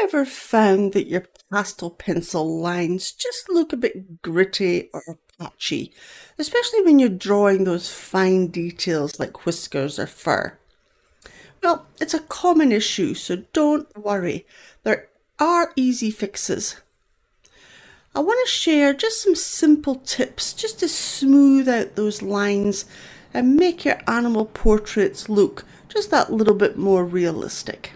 ever found that your pastel pencil lines just look a bit gritty or patchy, especially when you're drawing those fine details like whiskers or fur? Well, it's a common issue, so don't worry. There are easy fixes. I want to share just some simple tips just to smooth out those lines and make your animal portraits look just that little bit more realistic.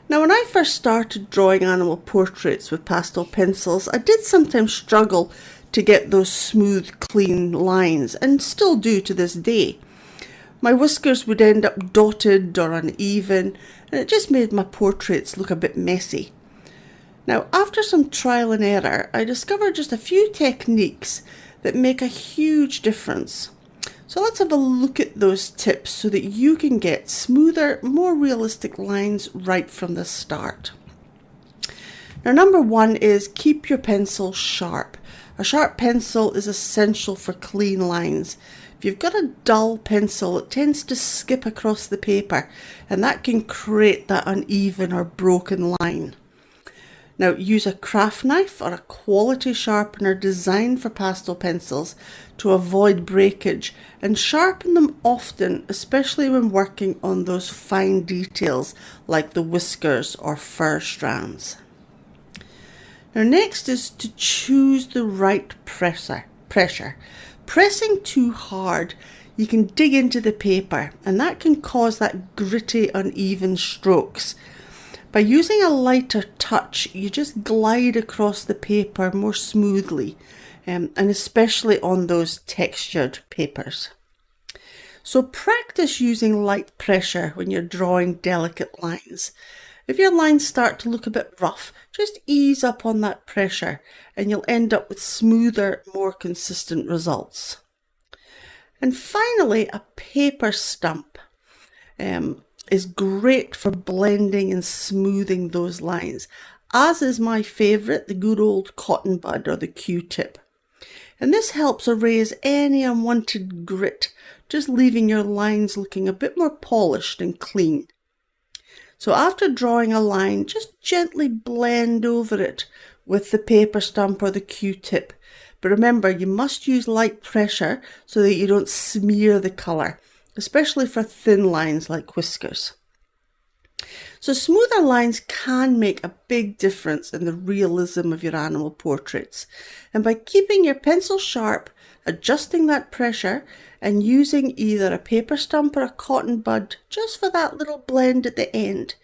Now, when I first started drawing animal portraits with pastel pencils, I did sometimes struggle to get those smooth, clean lines, and still do to this day. My whiskers would end up dotted or uneven, and it just made my portraits look a bit messy. Now, after some trial and error, I discovered just a few techniques that make a huge difference. So let's have a look at those tips so that you can get smoother, more realistic lines right from the start. Now, number one is keep your pencil sharp. A sharp pencil is essential for clean lines. If you've got a dull pencil, it tends to skip across the paper, and that can create that uneven or broken line. Now, use a craft knife or a quality sharpener designed for pastel pencils to avoid breakage, and sharpen them often, especially when working on those fine details like the whiskers or fur strands. Now, next is to choose the right pressure. Pressing too hard, you can dig into the paper, and that can cause that gritty, uneven strokes. By using a lighter touch, you just glide across the paper more smoothly, and especially on those textured papers. So practice using light pressure when you're drawing delicate lines. If your lines start to look a bit rough, just ease up on that pressure and you'll end up with smoother, more consistent results. And finally, a paper stump is great for blending and smoothing those lines, as is my favourite, the good old cotton bud or the Q-tip. And this helps erase any unwanted grit, just leaving your lines looking a bit more polished and clean. So after drawing a line, just gently blend over it with the paper stump or the Q-tip. But remember, you must use light pressure so that you don't smear the colour, especially for thin lines like whiskers. So smoother lines can make a big difference in the realism of your animal portraits. And by keeping your pencil sharp, adjusting that pressure, and using either a paper stump or a cotton bud just for that little blend at the end,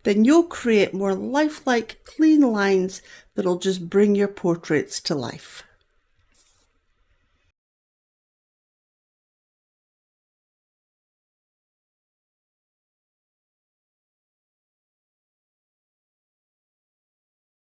then you'll create more lifelike, clean lines that'll just bring your portraits to life.